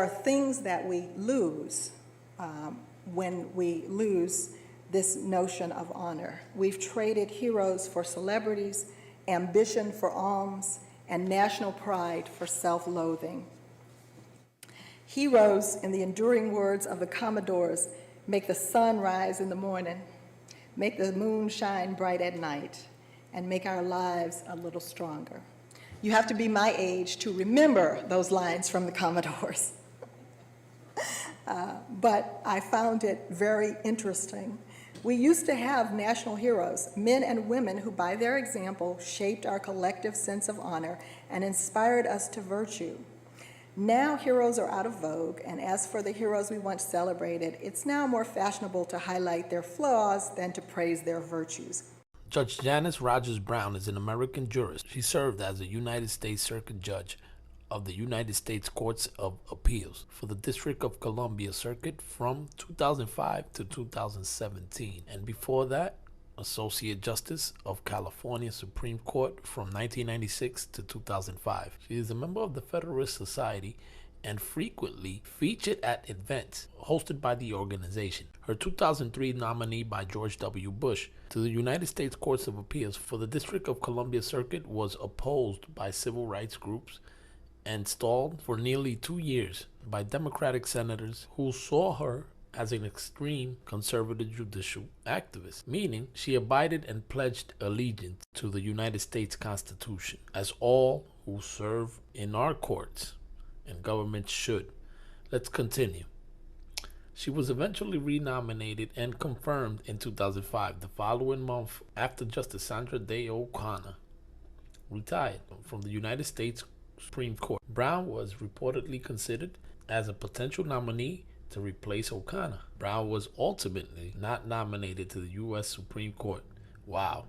are things that we lose when we lose this notion of honor. We've traded heroes for celebrities, ambition for alms, and national pride for self-loathing. Heroes, in the enduring words of the Commodores, make the sun rise in the morning, make the moon shine bright at night, and make our lives a little stronger. You have to be my age to remember those lines from the Commodores. But I found it very interesting. We used to have national heroes, men and women who, by their example, shaped our collective sense of honor and inspired us to virtue. Now heroes are out of vogue, and as for the heroes we once celebrated, it's now more fashionable to highlight their flaws than to praise their virtues. Judge Janice Rogers Brown is an American jurist. She served as a United States Circuit Judge of the United States Courts of Appeals for the District of Columbia Circuit from 2005 to 2017. And before that, Associate Justice of California Supreme Court from 1996 to 2005. She is a member of the Federalist Society and frequently featured at events hosted by the organization. Her 2003 nominee by George W. Bush to the United States Courts of Appeals for the District of Columbia Circuit was opposed by civil rights groups and stalled for nearly 2 years by Democratic senators who saw her as an extreme conservative judicial activist, meaning she abided and pledged allegiance to the United States Constitution, as all who serve in our courts and government should. Let's continue. She was eventually renominated and confirmed in 2005, the following month after Justice Sandra Day O'Connor retired from the United States Supreme Court. Brown was reportedly considered as a potential nominee to replace O'Connor. Brown was ultimately not nominated to the U.S. Supreme Court. Wow.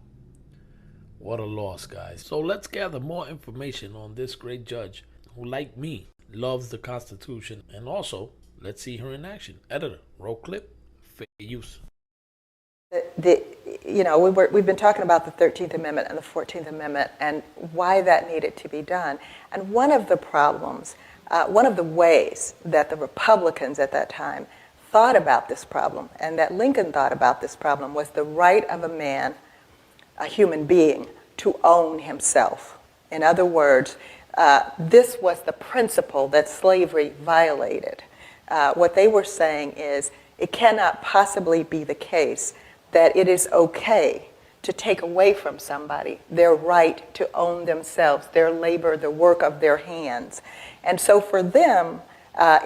What a loss, guys. So let's gather more information on this great judge who, like me, loves the Constitution, and also let's see her in action. Editor, roll clip, fair use. We've been talking about the 13th Amendment and the 14th Amendment and why that needed to be done. And one of the problems, one of the ways that the Republicans at that time thought about this problem and that Lincoln thought about this problem was the right of a man, a human being, to own himself. In other words, this was the principle that slavery violated. What they were saying is it cannot possibly be the case that it is okay to take away from somebody their right to own themselves, their labor, the work of their hands. And so for them,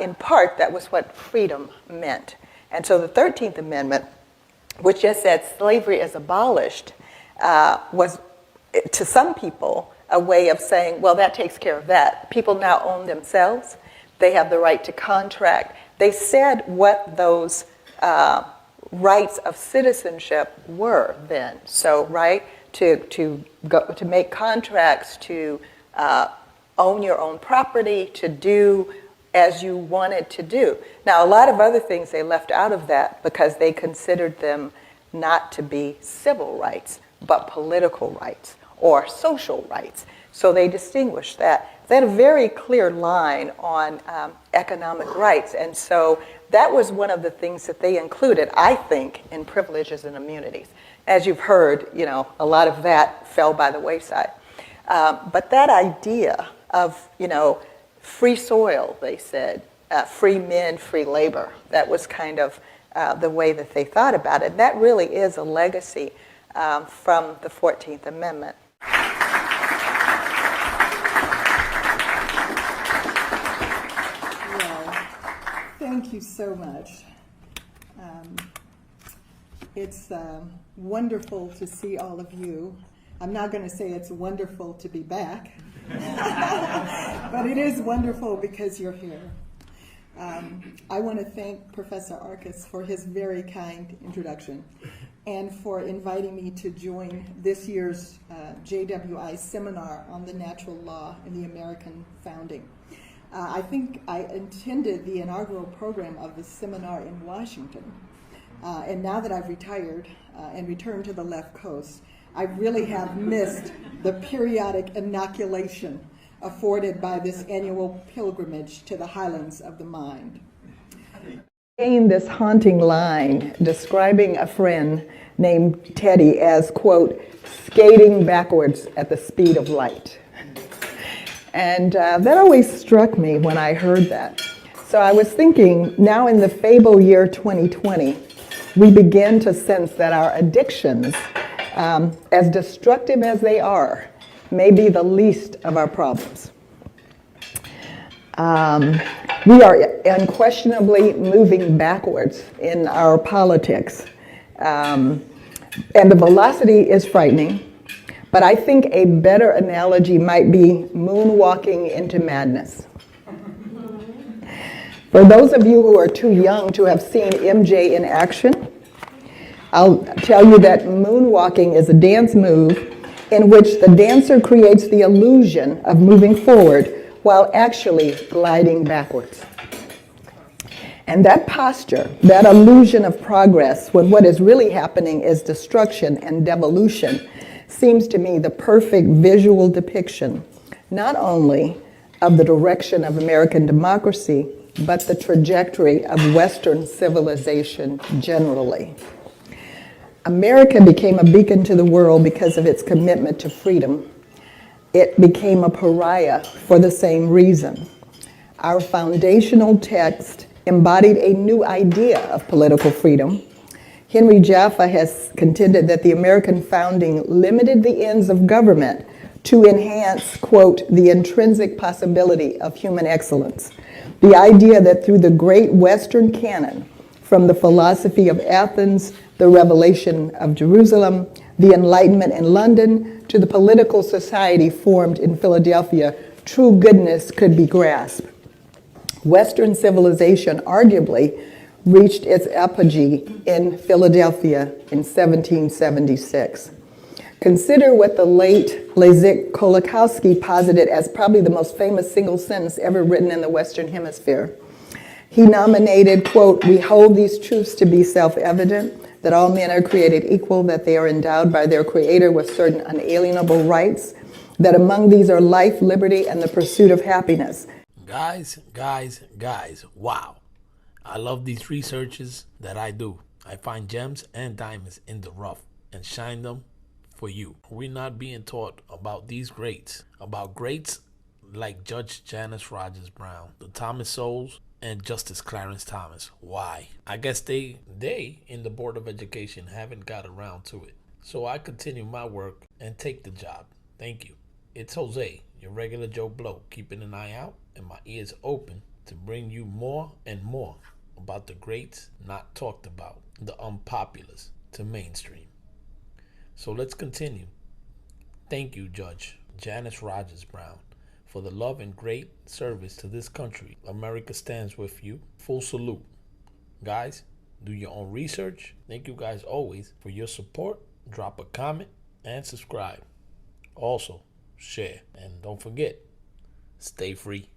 in part, that was what freedom meant. And so the 13th Amendment, which just said slavery is abolished, was, to some people, a way of saying, well, that takes care of that. People now own themselves. They have the right to contract. They said what those rights of citizenship were then. So, right, to make contracts, to own your own property, to do as you wanted to do. Now, a lot of other things they left out of that because they considered them not to be civil rights, but political rights or social rights. So they distinguished that. They had a very clear line on economic rights. And so that was one of the things that they included, I think, in privileges and immunities. As you've heard, a lot of that fell by the wayside. But that idea of, free soil, they said, free men, free labor, that was kind of the way that they thought about it. That really is a legacy from the 14th Amendment. Thank you so much. It's wonderful to see all of you. I'm not going to say it's wonderful to be back, but it is wonderful because you're here. I want to thank Professor Arcus for his very kind introduction and for inviting me to join this year's JWI seminar on the natural law in the American founding. I think I attended the inaugural program of the seminar in Washington, and now that I've retired and returned to the left coast, I really have missed the periodic inoculation afforded by this annual pilgrimage to the highlands of the mind. In this haunting line describing a friend named Teddy as, quote, skating backwards at the speed of light. And that always struck me when I heard that. So I was thinking, now in the fable year 2020, we begin to sense that our addictions, as destructive as they are, may be the least of our problems. We are unquestionably moving backwards in our politics. And the velocity is frightening. But I think a better analogy might be moonwalking into madness. For those of you who are too young to have seen MJ in action, I'll tell you that moonwalking is a dance move in which the dancer creates the illusion of moving forward while actually gliding backwards. And that posture, that illusion of progress, when what is really happening is destruction and devolution, seems to me the perfect visual depiction, not only of the direction of American democracy, but the trajectory of Western civilization generally. America became a beacon to the world because of its commitment to freedom. It became a pariah for the same reason. Our foundational text embodied a new idea of political freedom. Henry Jaffa has contended that the American founding limited the ends of government to enhance, quote, the intrinsic possibility of human excellence. The idea that through the great Western canon, from the philosophy of Athens, the revelation of Jerusalem, the Enlightenment in London, to the political society formed in Philadelphia, true goodness could be grasped. Western civilization arguably reached its apogee in Philadelphia in 1776. Consider what the late Leszek Kolakowski posited as probably the most famous single sentence ever written in the Western Hemisphere. He nominated, quote, "We hold these truths to be self-evident, that all men are created equal, that they are endowed by their Creator with certain unalienable rights, that among these are life, liberty, and the pursuit of happiness." Guys, wow. I love these researches that I do. I find gems and diamonds in the rough and shine them for you. We're not being taught about these greats, about greats like Judge Janice Rogers Brown, the Thomas Sowells, and Justice Clarence Thomas. Why? I guess they in the Board of Education haven't got around to it. So I continue my work and take the job. Thank you. It's Jose, your regular Joe Blow, keeping an eye out and my ears open to bring you more and more about the greats not talked about, the unpopulars to mainstream. So let's continue. Thank you, Judge Janice Rogers Brown, for the love and great service to this country. America stands with you. Full salute. Guys, do your own research. Thank you guys always for your support. Drop a comment and subscribe. Also, share. And don't forget, stay free.